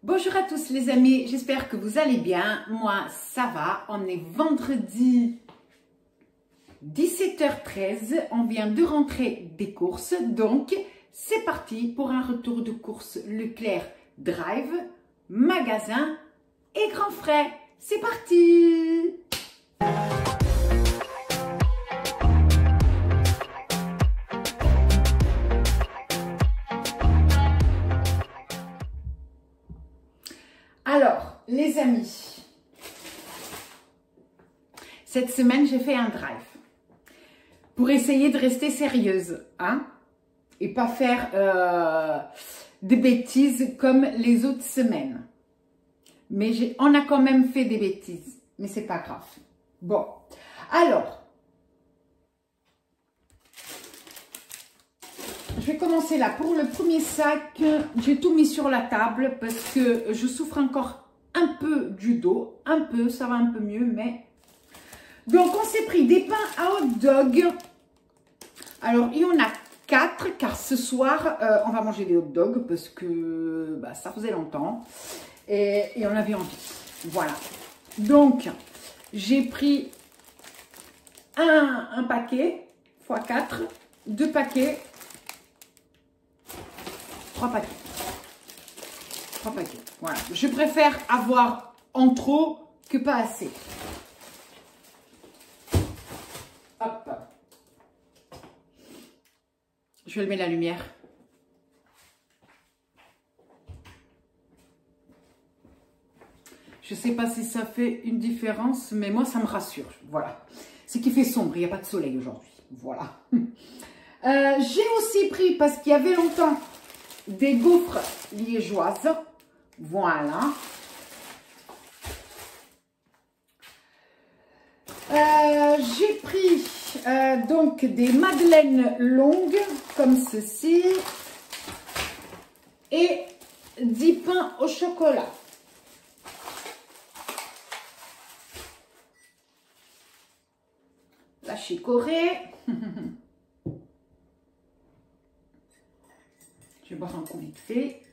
Bonjour à tous les amis, j'espère que vous allez bien. Moi, ça va. On est vendredi 17h13. On vient de rentrer des courses. Donc, c'est parti pour un retour de course Leclerc Drive, magasin et grand frais. C'est parti! Alors, les amis, cette semaine, j'ai fait un drive pour essayer de rester sérieuse, hein, et pas faire des bêtises comme les autres semaines. Mais on a quand même fait des bêtises, mais c'est pas grave. Bon, alors, je vais commencer là. Pour le premier sac, j'ai tout mis sur la table parce que je souffre encore un peu du dos. Un peu, ça va un peu mieux, mais... Donc, on s'est pris des pains à hot dog. Alors, il y en a 4, car ce soir, on va manger des hot dogs parce que bah, ça faisait longtemps et on avait envie. Voilà. Donc, j'ai pris un paquet x 4, 2 paquets, 3 paquets. 3 paquets. Voilà. Je préfère avoir en trop que pas assez. Hop. Je vais allumer la lumière. Je ne sais pas si ça fait une différence, mais moi, ça me rassure. Voilà. C'est qu'il fait sombre, il n'y a pas de soleil aujourd'hui. Voilà. J'ai aussi pris, parce qu'il y avait longtemps, des gaufres liégeoises. Voilà. J'ai pris donc des madeleines longues comme ceci et 10 pains au chocolat. La chicorée. Je vais boire un coup vite fait.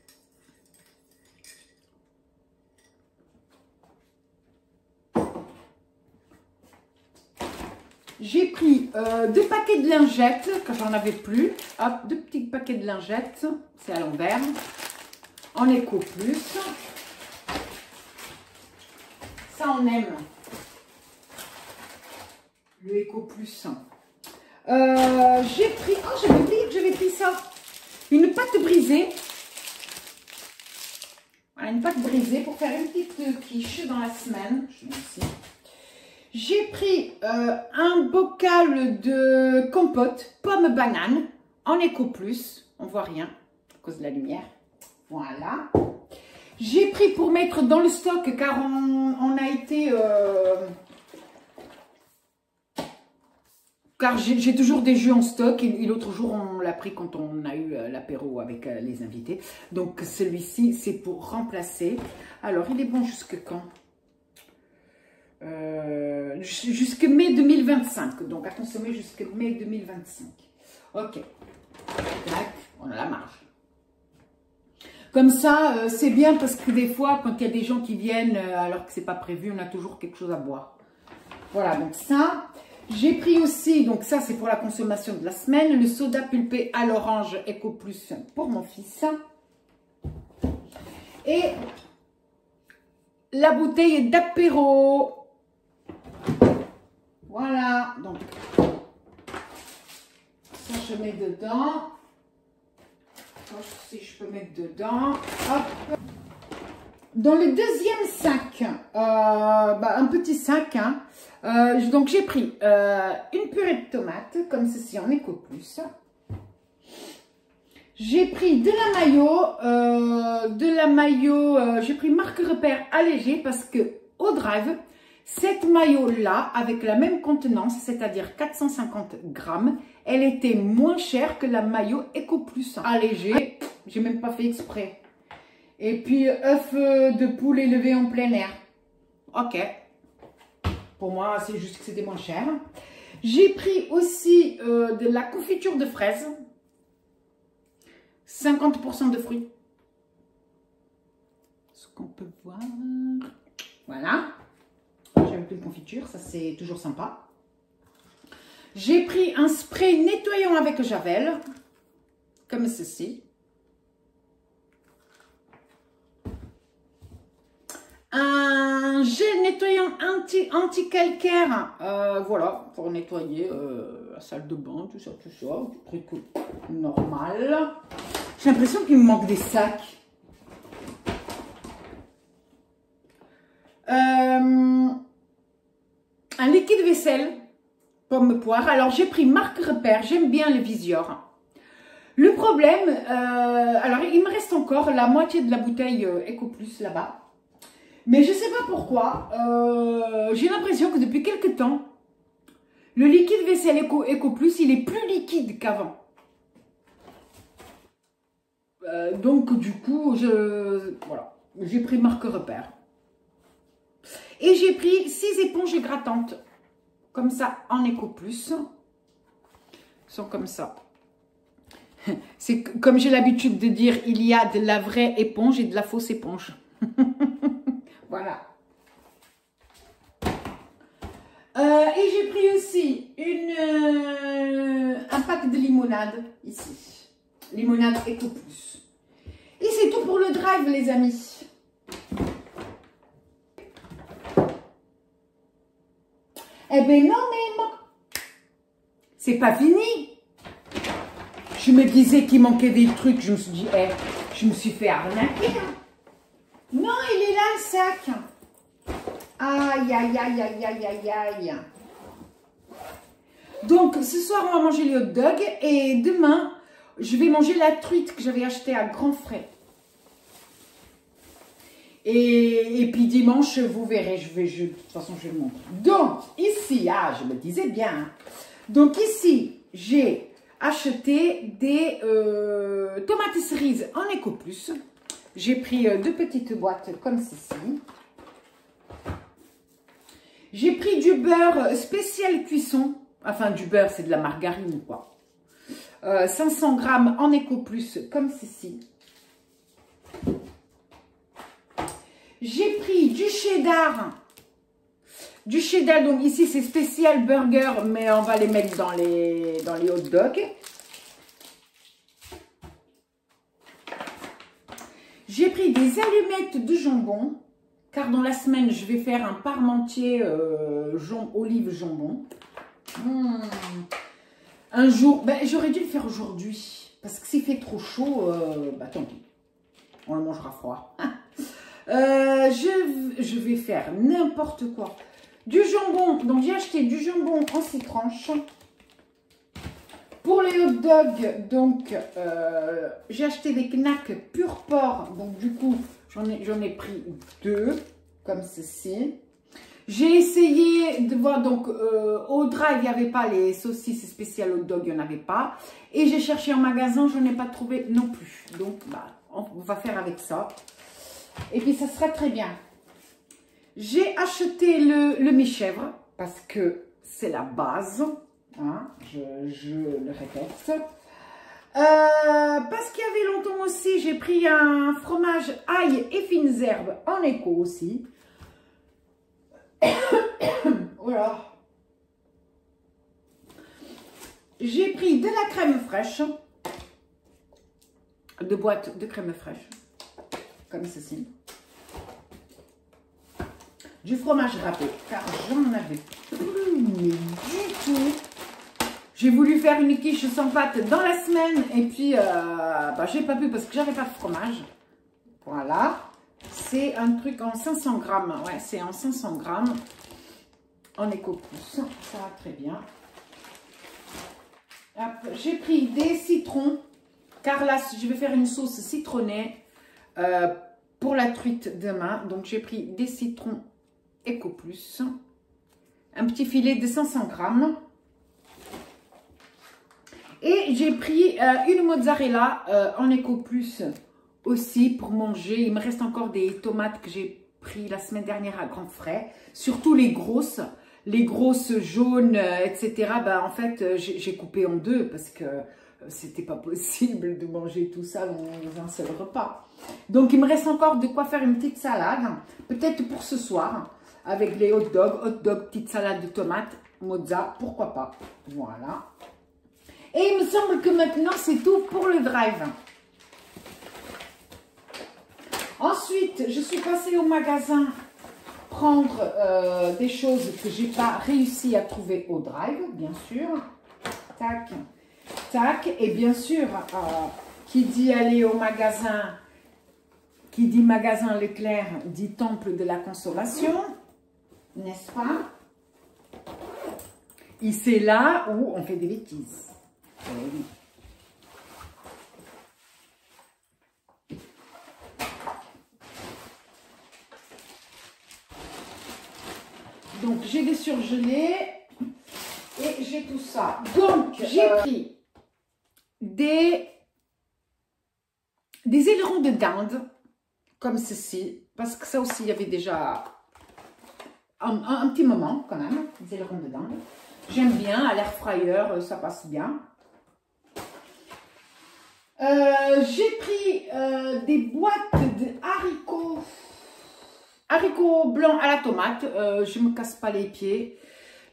J'ai pris 2 paquets de lingettes, quand j'en avais plus. Hop, 2 petits paquets de lingettes. C'est à l'envers. En Eco Plus. Ça, on aime. Le Eco Plus. J'ai pris... Oh, j'avais oublié que j'avais pris ça. Une pâte brisée. Voilà, une pâte brisée pour faire une petite quiche dans la semaine. Je mets ici. J'ai pris un bocal de compote pomme banane en Eco Plus. On voit rien à cause de la lumière. Voilà. J'ai pris pour mettre dans le stock car on a été... car j'ai toujours des jus en stock et l'autre jour on l'a pris quand on a eu l'apéro avec les invités. Donc celui-ci c'est pour remplacer. Alors il est bon jusque quand? Jusque mai 2025, donc à consommer jusque mai 2025. Ok, tac, on a la marge. Comme ça, c'est bien parce que des fois, quand il y a des gens qui viennent alors que c'est pas prévu, on a toujours quelque chose à boire. Voilà, donc ça. J'ai pris aussi, donc ça c'est pour la consommation de la semaine, le soda pulpé à l'orange Eco Plus pour mon fils. Et la bouteille d'apéro. Voilà, donc ça je mets dedans. Si je peux mettre dedans, hop. Dans le deuxième sac, un petit sac, hein, donc j'ai pris une purée de tomates, comme ceci en Eco Plus. J'ai pris de la mayo, j'ai pris marque repère allégée parce que au drive, cette maillot-là, avec la même contenance, c'est-à-dire 450 grammes, elle était moins chère que la maillot Eco Plus allégée. J'ai même pas fait exprès. Et puis, œuf de poule élevé en plein air. Ok. Pour moi, c'est juste que c'était moins cher. J'ai pris aussi de la confiture de fraises. 50% de fruits. ce qu'on peut voir. Voilà. J'ai un peu de confiture, ça c'est toujours sympa. J'ai pris un spray nettoyant avec Javel, comme ceci. Un gel nettoyant anti-calcaire, voilà, pour nettoyer la salle de bain, tout ça, truc normal. J'ai l'impression qu'il me manque des sacs. Un liquide vaisselle, pomme poire. Alors j'ai pris marque Repère, j'aime bien le Visior. Le problème, alors il me reste encore la moitié de la bouteille Eco Plus là-bas. Mais je ne sais pas pourquoi, j'ai l'impression que depuis quelques temps, le liquide vaisselle Eco Plus, il est plus liquide qu'avant. Donc du coup, voilà, j'ai pris marque Repère. Et j'ai pris 6 éponges grattantes, comme ça, en Eco Plus. Elles sont comme ça. C'est comme j'ai l'habitude de dire, il y a de la vraie éponge et de la fausse éponge. Voilà. Et j'ai pris aussi un pack de limonade, ici. Limonade Eco Plus. Et c'est tout pour le drive, les amis. Eh ben non, mais c'est pas fini. Je me disais qu'il manquait des trucs. Je me suis dit, je me suis fait arnaquer. Non, il est là, le sac. Aïe, aïe, aïe, aïe, aïe, aïe, aïe. Donc, ce soir, on va manger les hot dogs. Et demain, je vais manger la truite que j'avais achetée à grands frais. Et puis dimanche, vous verrez, de toute façon, je vais le montrer. Donc, ici, je me disais bien. Donc, ici, j'ai acheté des tomates cerises en Eco Plus. J'ai pris 2 petites boîtes comme ceci. J'ai pris du beurre spécial cuisson. Enfin, du beurre, c'est de la margarine, quoi. 500 grammes en Eco Plus comme ceci. J'ai pris du cheddar. Du cheddar, donc ici c'est spécial burger, mais on va les mettre dans les hot dogs. J'ai pris des allumettes de jambon, car dans la semaine, je vais faire un parmentier olive jambon. Un jour, j'aurais dû le faire aujourd'hui, parce que s'il fait trop chaud, tant pis, on le mangera froid. Je vais faire n'importe quoi. Du jambon, donc j'ai acheté du jambon en 6 tranches. Pour les hot dogs, donc j'ai acheté des knacks pur porc, donc du coup j'en ai pris 2 comme ceci. J'ai essayé de voir, donc au drive il n'y avait pas les saucisses spéciales hot dog, il n'y en avait pas. Et j'ai cherché en magasin, je n'ai pas trouvé non plus. Donc on va faire avec ça. Et puis ça sera très bien. J'ai acheté le mi-chèvre parce que c'est la base. Hein, je le répète. Parce qu'il y avait longtemps aussi, j'ai pris un fromage ail et fines herbes en Eco aussi. Voilà. J'ai pris de la crème fraîche. 2 boîtes de crème fraîche. Comme ceci. Du fromage râpé, car j'en avais plus mais du tout. J'ai voulu faire une quiche sans pâte dans la semaine et puis j'ai pas pu parce que j'avais pas de fromage. Voilà. C'est un truc en 500 grammes. Ouais, c'est en 500 grammes en Eco Plus. Ça va très bien. J'ai pris des citrons car là, je vais faire une sauce citronnée pour la truite demain. Donc, j'ai pris des citrons Eco Plus. Un petit filet de 500 grammes. Et j'ai pris une mozzarella en Eco Plus aussi pour manger. Il me reste encore des tomates que j'ai pris la semaine dernière à grands frais. Surtout les grosses jaunes, etc. En fait, j'ai coupé en 2 parce que c'était pas possible de manger tout ça dans un seul repas. Donc, il me reste encore de quoi faire une petite salade, peut-être pour ce soir, avec les hot dogs, petite salade de tomates, mozza, pourquoi pas. Voilà. Et il me semble que maintenant, c'est tout pour le drive. Ensuite, je suis passée au magasin prendre des choses que j'ai pas réussi à trouver au drive, bien sûr. Tac, tac. Et bien sûr, qui dit aller au magasin, qui dit magasin Leclerc, dit temple de la consommation, n'est-ce pas? Et c'est là où on fait des bêtises. Oui. Donc, j'ai des surgelés et j'ai tout ça. Donc, j'ai pris des ailerons de dinde, comme ceci, parce que ça aussi, il y avait déjà un petit moment, quand même, des ailerons de dinde. J'aime bien, à l'air fryer, ça passe bien. J'ai pris des boîtes de haricots blancs à la tomate. Je me casse pas les pieds,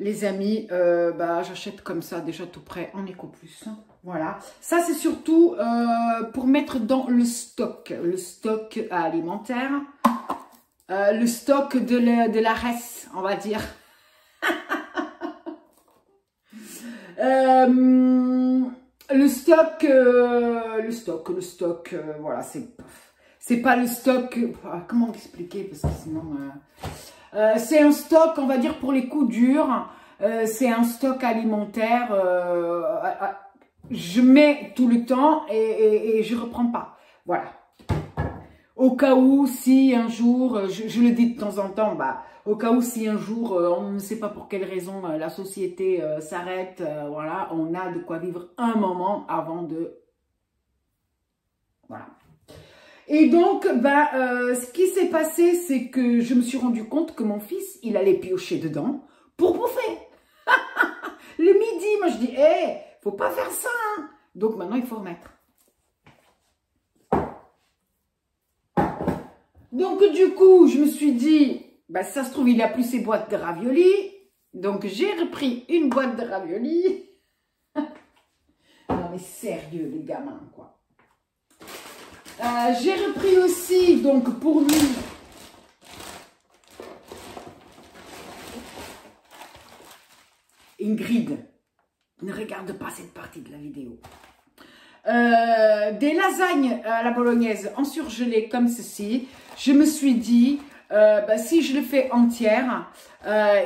les amis. J'achète comme ça, déjà tout prêt en Eco Plus. Voilà. Ça, c'est surtout pour mettre dans le stock alimentaire. Le stock de la res, on va dire. Le stock, voilà, c'est pas le stock, comment expliquer, parce que sinon, c'est un stock, on va dire, pour les coups durs, c'est un stock alimentaire, je mets tout le temps et je reprends pas, voilà. Au cas où, si un jour, je le dis de temps en temps, au cas où, si un jour, on ne sait pas pour quelle raison, la société s'arrête, voilà, on a de quoi vivre un moment avant de... Voilà. Et donc, ce qui s'est passé, c'est que je me suis rendu compte que mon fils, il allait piocher dedans pour bouffer. Le midi, moi je dis, hé, faut pas faire ça, hein. Donc maintenant, il faut remettre. Donc, du coup, je me suis dit, ça se trouve, il n'a plus ses boîtes de raviolis. Donc, j'ai repris une boîte de raviolis. Non, mais sérieux, les gamins, quoi. J'ai repris aussi, donc, pour lui, Ingrid, ne regarde pas cette partie de la vidéo. Des lasagnes à la bolognaise en surgelé comme ceci. Je me suis dit, si je le fais entière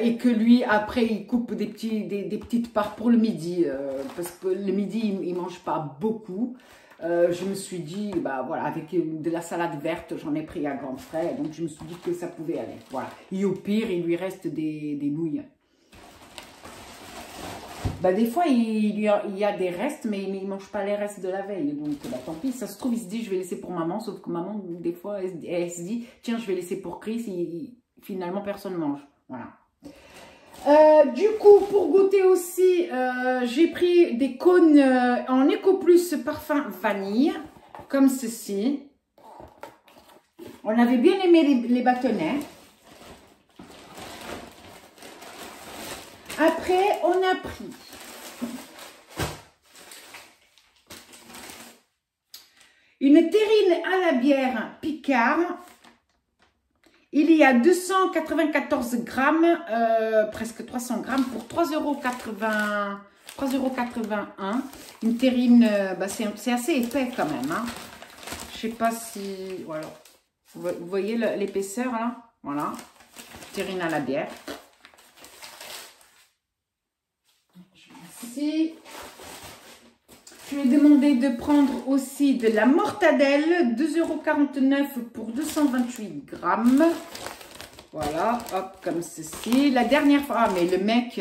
et que lui, après, il coupe des petites parts pour le midi, parce que le midi, il ne mange pas beaucoup. Je me suis dit, voilà, avec de la salade verte, j'en ai pris à grands frais. Donc, je me suis dit que ça pouvait aller. Voilà. Et au pire, il lui reste des nouilles. Des fois, il y a des restes, mais il ne mange pas les restes de la veille. Donc, tant pis. Ça se trouve, il se dit, je vais laisser pour maman. Sauf que maman, des fois, elle se dit, tiens, je vais laisser pour Chris. Finalement, personne ne mange. Voilà. Du coup, pour goûter aussi, j'ai pris des cônes en Eco Plus parfum vanille. Comme ceci. On avait bien aimé les bâtonnets. Après, on a pris une terrine à la bière Picard. Il y a 294 grammes, presque 300 grammes pour 3,81 €. Une terrine, c'est assez épais quand même. Hein. Je sais pas si... Voilà. Vous voyez l'épaisseur là? Voilà. Terrine à la bière. Ici, je lui ai demandé de prendre aussi de la mortadelle, 2,49 € pour 228 grammes. Voilà, hop, comme ceci. La dernière fois, mais le mec,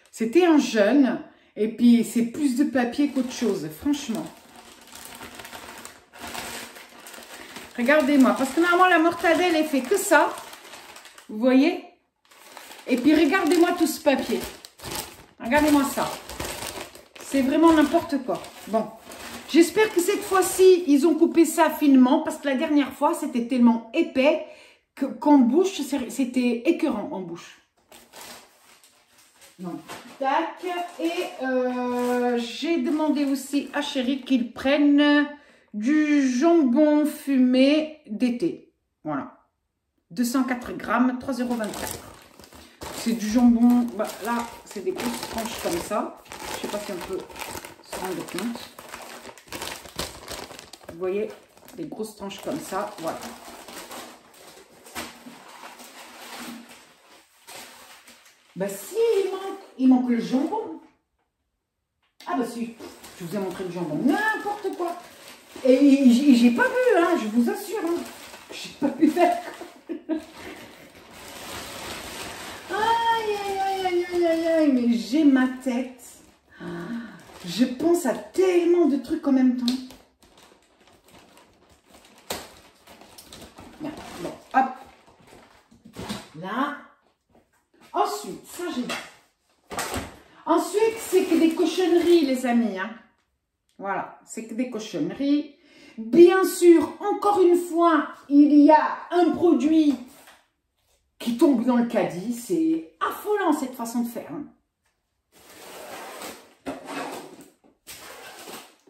c'était un jeune, et puis c'est plus de papier qu'autre chose, franchement. Regardez-moi, parce que normalement la mortadelle, elle fait que ça, vous voyez? Et puis regardez-moi tout ce papier. Regardez-moi ça. C'est vraiment n'importe quoi. Bon, J'espère que cette fois-ci, ils ont coupé ça finement parce que la dernière fois, c'était tellement épais qu'en bouche, c'était écœurant en bouche. Donc, tac. Et j'ai demandé aussi à Chéri qu'ils prennent du jambon fumé d'été. Voilà. 204 grammes, 3,24 €. C'est du jambon, bah, là, c'est des grosses tranches comme ça. Je ne sais pas si on peut se rendre compte. Vous voyez, des grosses tranches comme ça, voilà. Bah si, il manque le jambon. Ah bah si, je vous ai montré le jambon, n'importe quoi. Et j'ai pas vu, hein, je vous assure. Hein. J'ai pas vu faire. Aïe, mais j'ai ma tête. Je pense à tellement de trucs en même temps. Bien, bon, hop. Là. Ensuite, ça j'ai dit. Ensuite, c'est que des cochonneries, les amis. Hein. Voilà, c'est que des cochonneries. Bien sûr, encore une fois, il y a un produit qui tombe dans le caddie. C'est affolant cette façon de faire. Hein.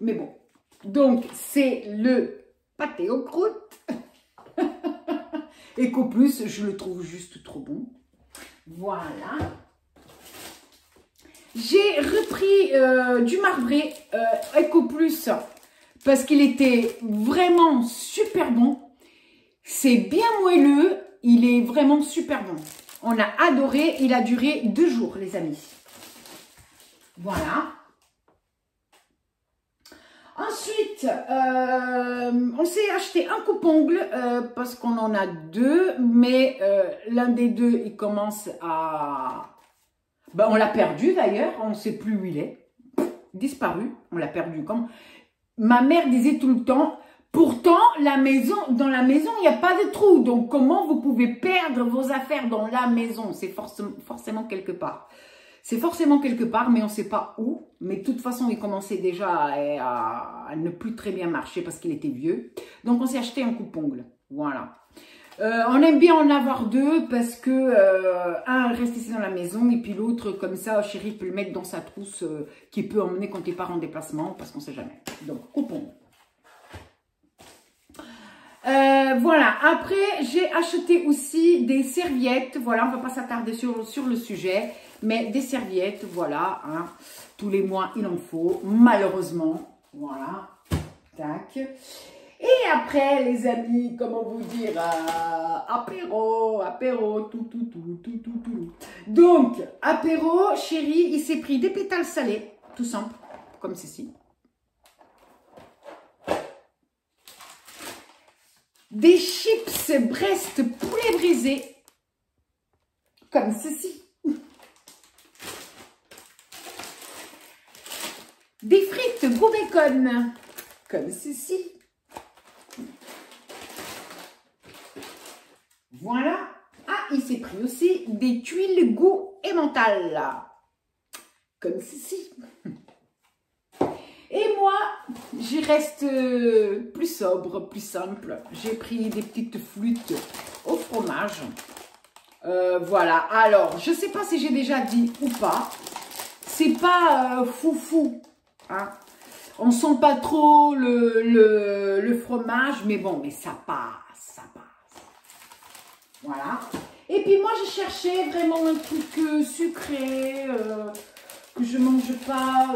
Mais bon, donc c'est le pâté aux croûtes. Et qu'au plus, je le trouve juste trop bon. Voilà. J'ai repris du marbré Eco Plus parce qu'il était vraiment super bon. C'est bien moelleux, il est vraiment super bon. On a adoré, il a duré 2 jours, les amis. Voilà. Ensuite, on s'est acheté un coupe-ongle parce qu'on en a 2, mais l'un des 2, il commence à... Ben, on l'a perdu d'ailleurs, on ne sait plus où il est. Disparu, on l'a perdu. Comme ma mère disait tout le temps, pourtant, dans la maison, il n'y a pas de trou. Donc, comment vous pouvez perdre vos affaires dans la maison? C'est forcément quelque part. C'est forcément quelque part, mais on ne sait pas où. Mais de toute façon, il commençait déjà à ne plus très bien marcher parce qu'il était vieux. Donc, on s'est acheté un coupe-ongle. Voilà. On aime bien en avoir 2 parce que un reste ici dans la maison et puis l'autre, comme ça, Chéri peut le mettre dans sa trousse qu'il peut emmener quand il part en déplacement parce qu'on ne sait jamais. Donc, coupe-ongle. Voilà, après j'ai acheté aussi des serviettes, voilà, on ne va pas s'attarder sur le sujet, mais des serviettes, voilà, hein, tous les mois il en faut, malheureusement, voilà, tac. Et après les amis, comment vous dire, apéro, tout. Donc, apéro, Chéri, il s'est pris des pétales salés, tout simple, comme ceci. Des chips Brest poulet brisé, comme ceci. Des frites goût bacon, comme ceci. Voilà. Ah, il s'est pris aussi des tuiles goût emmental, comme ceci. Et moi, j'y reste plus sobre, plus simple. J'ai pris des petites flûtes au fromage. Voilà. Alors, je ne sais pas si j'ai déjà dit ou pas. C'est pas foufou. Hein. On sent pas trop le fromage, mais bon, mais ça passe, ça passe. Voilà. Et puis moi, je cherchais vraiment un truc sucré, que je mange pas...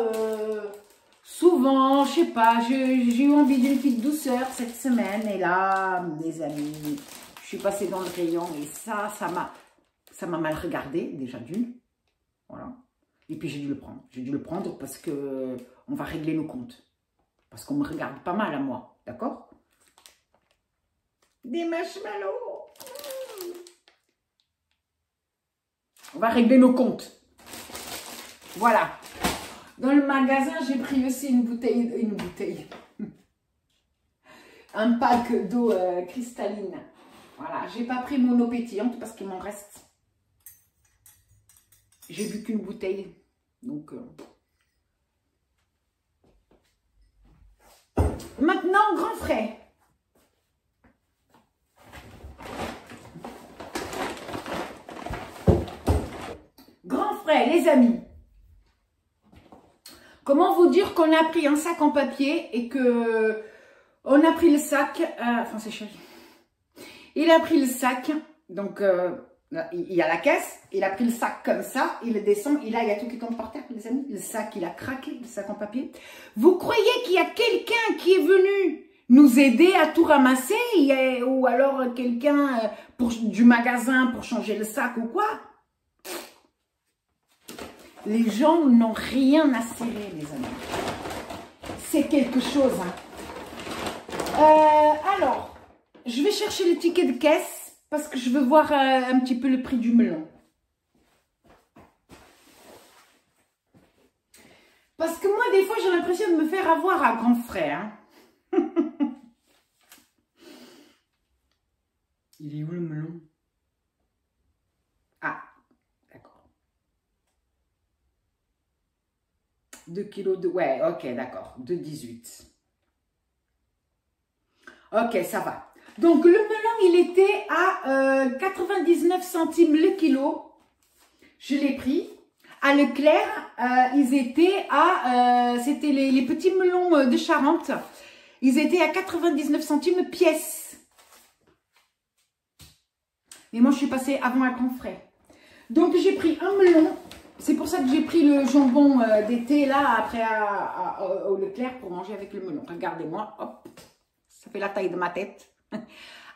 souvent, je sais pas, j'ai eu envie d'une petite douceur cette semaine. Et là, les amis, je suis passée dans le rayon et ça m'a mal regardé, déjà d'une. Voilà. Et puis j'ai dû le prendre. J'ai dû le prendre parce que on va régler nos comptes. Parce qu'on me regarde pas mal à moi, d'accord? Des marshmallows. On va régler nos comptes. Voilà. Dans le magasin, j'ai pris aussi une bouteille. Un pack d'eau cristalline. Voilà, j'ai pas pris mon eau pétillante parce qu'il m'en reste. J'ai bu qu'une bouteille. Donc, Maintenant, grand frais. Grand frais, les amis. Comment vous dire qu'on a pris un sac en papier et que on a pris le sac, enfin c'est chéri. Il a pris le sac, donc il y a la caisse, il a pris le sac comme ça, il le descend, et là il y a tout qui tombe par terre, les amis. Le sac, il a craqué, le sac en papier. Vous croyez qu'il y a quelqu'un qui est venu nous aider à tout ramasser, ou alors quelqu'un du magasin pour changer le sac ou quoi? Les gens n'ont rien à serrer, les amis. C'est quelque chose. Hein. Alors, je vais chercher le ticket de caisse parce que je veux voir un petit peu le prix du melon. Parce que moi, des fois, j'ai l'impression de me faire avoir à grands frais. Hein. Il est où le melon? Ah, d'accord. 2 kilos de... Ouais, ok, d'accord. 2,18. Ok, ça va. Donc, le melon, il était à 99 centimes le kilo. Je l'ai pris. À Leclerc, ils étaient à... C'était les petits melons de Charente. Ils étaient à 99 centimes pièce. Mais moi, je suis passée avant à grand frais. Donc, j'ai pris un melon. C'est pour ça que j'ai pris le jambon d'été, là, après au Leclerc pour manger avec le melon. Regardez-moi, hop, ça fait la taille de ma tête.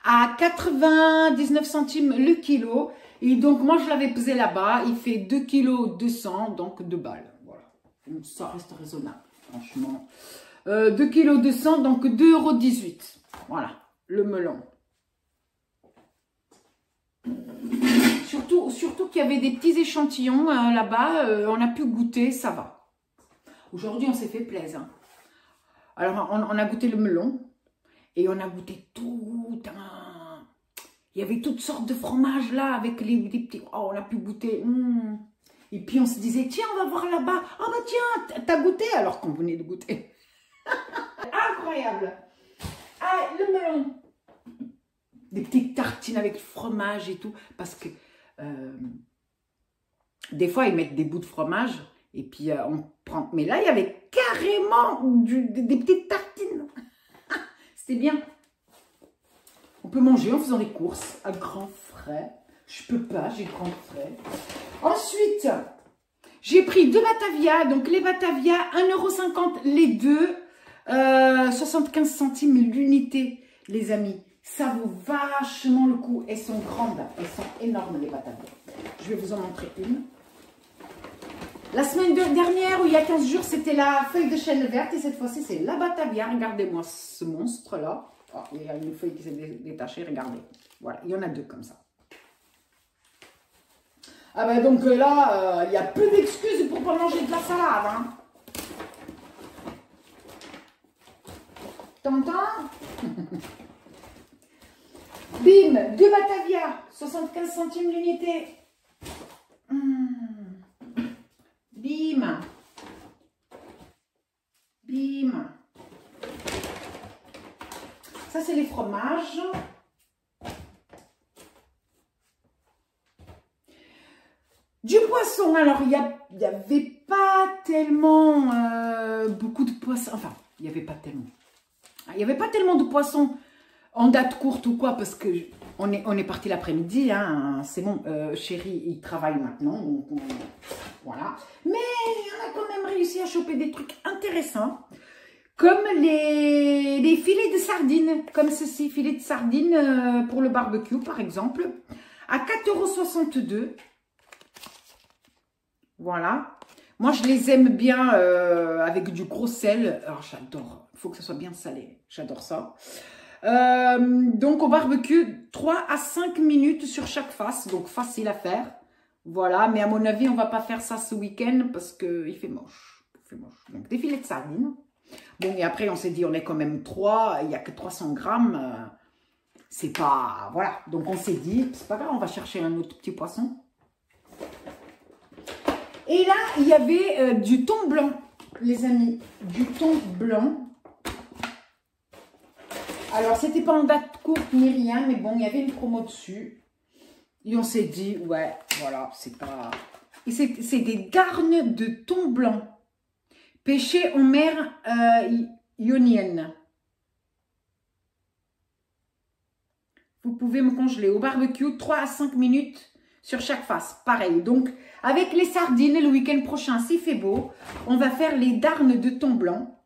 À 99 centimes le kilo. Et donc, moi, je l'avais pesé là-bas. Il fait 2 kg 200, donc 2 balles. Voilà. Donc, ça reste raisonnable, franchement. 2 kg 200, donc 2,18 €. Voilà, le melon. Surtout qu'il y avait des petits échantillons là-bas. On a pu goûter, ça va. Aujourd'hui, on s'est fait plaisir. Hein. Alors, on a goûté le melon. Et on a goûté tout un... Il y avait toutes sortes de fromages là, avec les petits... Oh, on a pu goûter. Et puis on se disait, tiens, on va voir là-bas. Ah bah tiens, t'as goûté alors qu'on venait de goûter. Incroyable. Ah, le melon. Des petites tartines avec fromage et tout. Parce que des fois, ils mettent des bouts de fromage. Et puis on prend... Mais là, il y avait carrément des petites tartines. C'était bien. On peut manger en faisant des courses à grands frais. Je peux pas, j'ai grands frais. Ensuite, j'ai pris 2 Batavia. Donc, les Batavia, 1,50 € les deux. 75 centimes l'unité, les amis. Ça vaut vachement le coup. Elles sont grandes. Elles sont énormes, les Batavia. Je vais vous en montrer une. La semaine dernière, ou il y a 15 jours, c'était la feuille de chêne verte. Et cette fois-ci, c'est la Batavia. Regardez-moi ce monstre-là. Oh, il y a une feuille qui s'est détachée, regardez. Voilà, il y en a 2 comme ça. Ah ben donc là, il y a peu d'excuses pour pas manger de la salade. Hein. T'entends? Bim, 2 Batavia, 75 centimes l'unité. Bim. Bim. Ça, c'est les fromages. Du poisson. Alors, il n'y avait pas tellement beaucoup de poissons. Enfin, il n'y avait pas tellement. Il n'y avait pas tellement de poissons en date courte ou quoi, parce que on est parti l'après-midi. Hein, c'est bon, chéri, il travaille maintenant. Donc voilà. Mais on a quand même réussi à choper des trucs intéressants. Comme les filets de sardines, comme ceci, filets de sardines pour le barbecue par exemple, à 4,62 €. Voilà. Moi je les aime bien avec du gros sel. Alors j'adore, il faut que ça soit bien salé, j'adore ça. Donc au barbecue, 3 à 5 minutes sur chaque face, donc facile à faire. Voilà, mais à mon avis on va pas faire ça ce week-end parce qu'il fait moche. Il fait moche. Donc des filets de sardines. Bon, et après, on s'est dit, on est quand même 3, il n'y a que 300 grammes. C'est pas... Voilà. Donc, on s'est dit, c'est pas grave, on va chercher un autre petit poisson. Et là, il y avait du thon blanc, les amis. Du thon blanc. Alors, c'était pas en date courte ni rien, mais bon, il y avait une promo dessus. Et on s'est dit, ouais, voilà, c'est pas... C'est des darnes de thon blanc. Pêchés en mer Ionienne. Vous pouvez me congeler au barbecue 3 à 5 minutes sur chaque face. Pareil. Donc, avec les sardines, le week-end prochain, s'il fait beau, on va faire les darnes de thon blanc.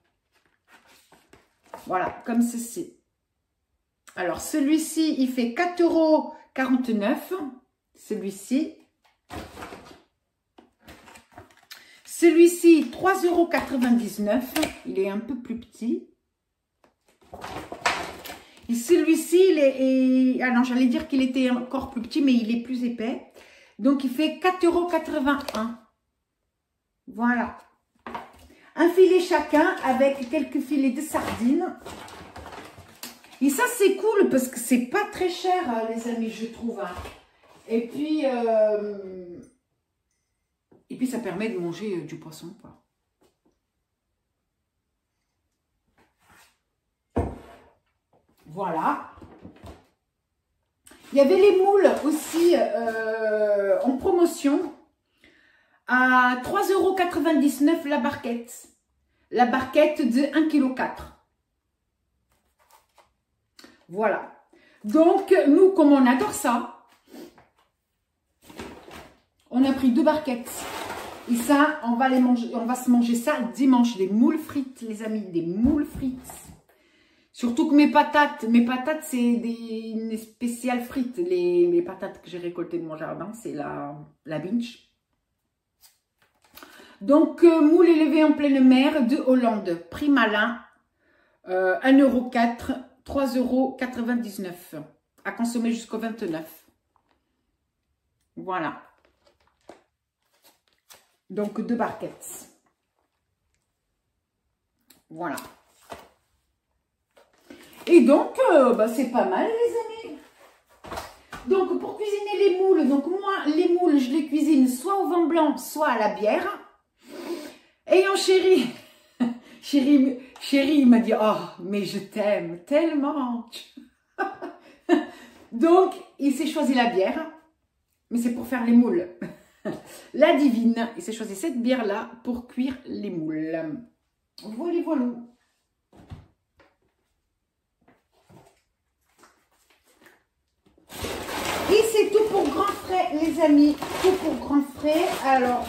Voilà, comme ceci. Alors, celui-ci, il fait 4,49 €. Celui-ci. Celui-ci, 3,99 €. Il est un peu plus petit. Et celui-ci, il est... Ah non, j'allais dire qu'il était encore plus petit, mais il est plus épais. Donc, il fait 4,81 €. Voilà. Un filet chacun avec quelques filets de sardines. Et ça, c'est cool parce que c'est pas très cher, les amis, je trouve. Hein. Et puis, ça permet de manger du poisson, quoi. Voilà. Il y avait les moules aussi en promotion à 3,99 € la barquette. La barquette de 1,4 kg. Voilà. Donc, nous, comme on adore ça, on a pris 2 barquettes. Et ça, on va les manger, on va se manger ça dimanche. Des moules frites, les amis, des moules frites. Surtout que mes patates, c'est une spéciale frites. Les patates que j'ai récoltées de mon jardin, c'est la binge. Donc, moules élevés en pleine mer de Hollande. Prix malin, 1,4 €, 3,99 €. À consommer jusqu'au 29. Voilà. Donc, 2 barquettes. Voilà. Et donc, c'est pas mal, les amis. Donc, pour cuisiner les moules, donc moi, les moules, je les cuisine soit au vin blanc, soit à la bière. Ayant chéri, chéri, il m'a dit, oh, mais je t'aime tellement. Donc, il s'est choisi la bière, mais c'est pour faire les moules. La divine, il s'est choisi cette bière-là pour cuire les moules. Voilà, voilà. Et c'est tout pour grand frais, les amis. Tout pour grand frais. Alors,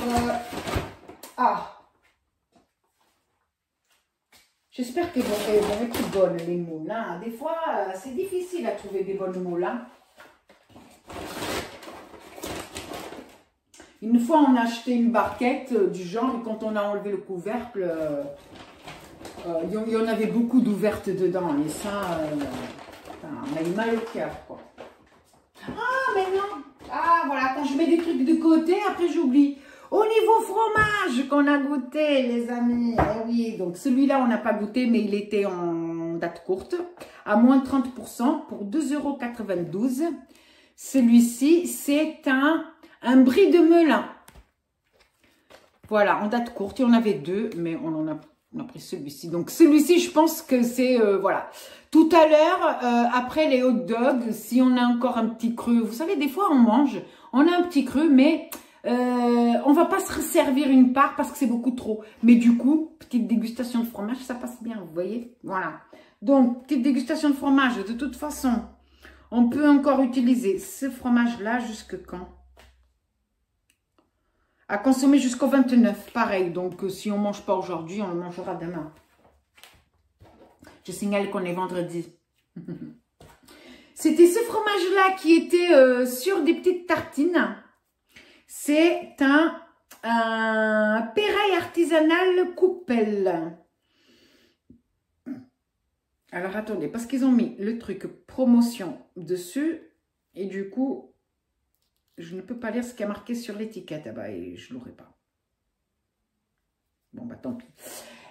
j'espère qu'elles vont être bonnes, les moules. Hein. Des fois, c'est difficile à trouver des bonnes moules. Hein. Une fois, on a acheté une barquette du genre, et quand on a enlevé le couvercle, il y en avait beaucoup d'ouvertes dedans. Et ça, on a eu mal au cœur, quoi. Ah, mais non. Ah, voilà, quand je mets des trucs de côté, après j'oublie. Au niveau fromage qu'on a goûté, les amis. Eh oui, donc celui-là, on n'a pas goûté, mais il était en date courte. À moins 30% pour 2,92 €. Celui-ci, c'est un brie de melun. Voilà, en date courte. Il y en avait 2, mais on a pris celui-ci. Donc celui-ci, je pense que c'est... voilà. Tout à l'heure, après les hot dogs, si on a encore un petit creux, vous savez, des fois on mange, on a un petit creux, mais on va pas se resservir une part parce que c'est beaucoup trop. Mais du coup, petite dégustation de fromage, ça passe bien, vous voyez. Voilà. Donc, petite dégustation de fromage, de toute façon, on peut encore utiliser ce fromage-là jusque quand? À consommer jusqu'au 29, pareil. Donc, si on ne mange pas aujourd'hui, on le mangera demain. Je signale qu'on est vendredi. C'était ce fromage-là qui était sur des petites tartines. C'est un Péraille artisanal Coupelle. Alors, attendez, parce qu'ils ont mis le truc promotion dessus. Et du coup, je ne peux pas lire ce qui a marqué sur l'étiquette. Ah bah, et je ne l'aurai pas. Bon, bah, tant pis.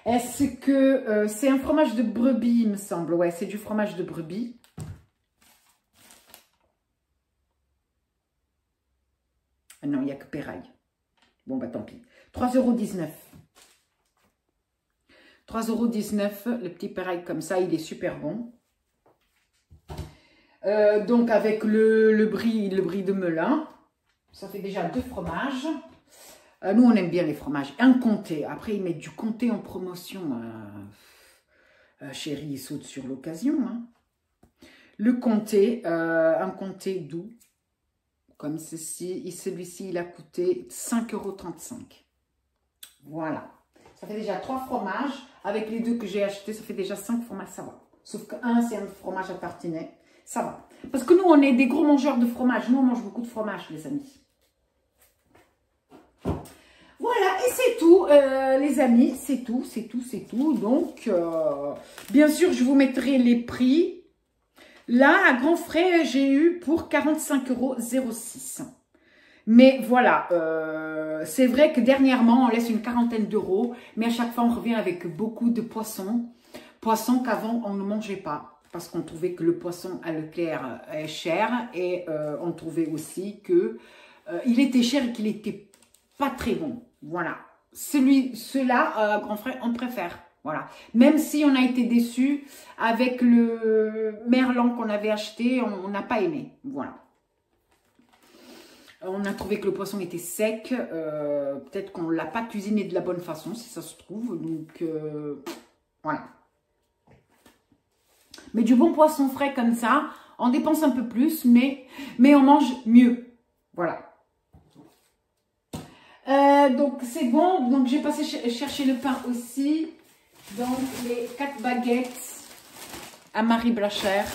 Est-ce que c'est un fromage de brebis, il me semble? Ouais, c'est du fromage de brebis. Ah non, il n'y a que Péraille. Bon, bah tant pis. 3,19 €. 3,19 €, le petit Péraille comme ça, il est super bon. Donc avec le brie de Melun. Ça fait déjà 2 fromages. Nous, on aime bien les fromages. Un comté. Après, ils mettent du comté en promotion. Chérie, il saute sur l'occasion. Hein. Le comté, un comté doux. Comme ceci. Et celui-ci, il a coûté 5,35 €. Voilà. Ça fait déjà 3 fromages. Avec les 2 que j'ai achetés, ça fait déjà 5 fromages. Ça va. Sauf qu'un, c'est un fromage à tartiner. Ça va. Parce que nous, on est des gros mangeurs de fromage. Nous, on mange beaucoup de fromage, les amis. Voilà, et c'est tout, les amis. C'est tout, c'est tout, c'est tout. Donc, bien sûr, je vous mettrai les prix. Là, à grands frais, j'ai eu pour 45,06 €. Mais voilà, c'est vrai que dernièrement, on laisse une quarantaine d'euros. Mais à chaque fois, on revient avec beaucoup de poissons. Poissons qu'avant, on ne mangeait pas. Parce qu'on trouvait que le poisson à Leclerc est cher. Et on trouvait aussi que il était cher et qu'il n'était pas très bon. Voilà. Ceux-là, grand frère, on préfère. Voilà. Même si on a été déçus avec le merlan qu'on avait acheté, on n'a pas aimé. Voilà. On a trouvé que le poisson était sec. Peut-être qu'on ne l'a pas cuisiné de la bonne façon, si ça se trouve. Donc, voilà. Mais du bon poisson frais comme ça, on dépense un peu plus, mais on mange mieux. Voilà. Donc, c'est bon. Donc, j'ai passé chercher le pain aussi. Donc, les 4 baguettes à Marie Blachère.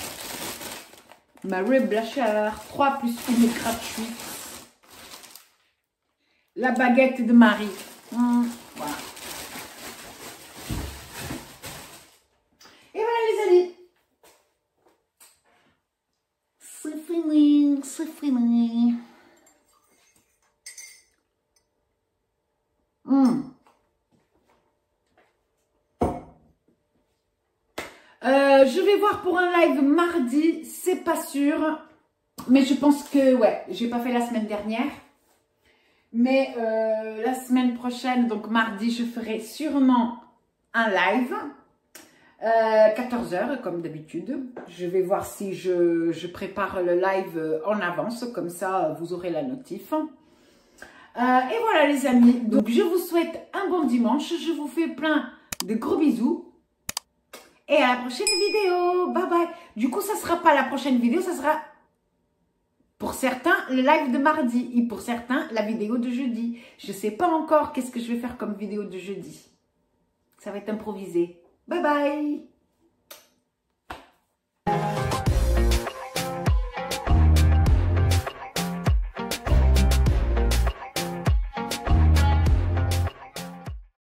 Marie Blachère. 3 plus 1 gratuite. La baguette de Marie. Voilà. Et voilà, les amis. C'est fini, c'est fini. Je vais voir pour un live mardi, c'est pas sûr. Mais je pense que, ouais, j'ai pas fait la semaine dernière. Mais la semaine prochaine, donc mardi, je ferai sûrement un live. 14 h comme d'habitude. Je vais voir si je prépare le live en avance. Comme ça, vous aurez la notif. Et voilà les amis. Donc, je vous souhaite un bon dimanche. Je vous fais plein de gros bisous. Et à la prochaine vidéo. Bye bye. Du coup, ça ne sera pas la prochaine vidéo. Ça sera, pour certains, le live de mardi. Et pour certains, la vidéo de jeudi. Je ne sais pas encore qu'est-ce que je vais faire comme vidéo de jeudi. Ça va être improvisé. Bye bye.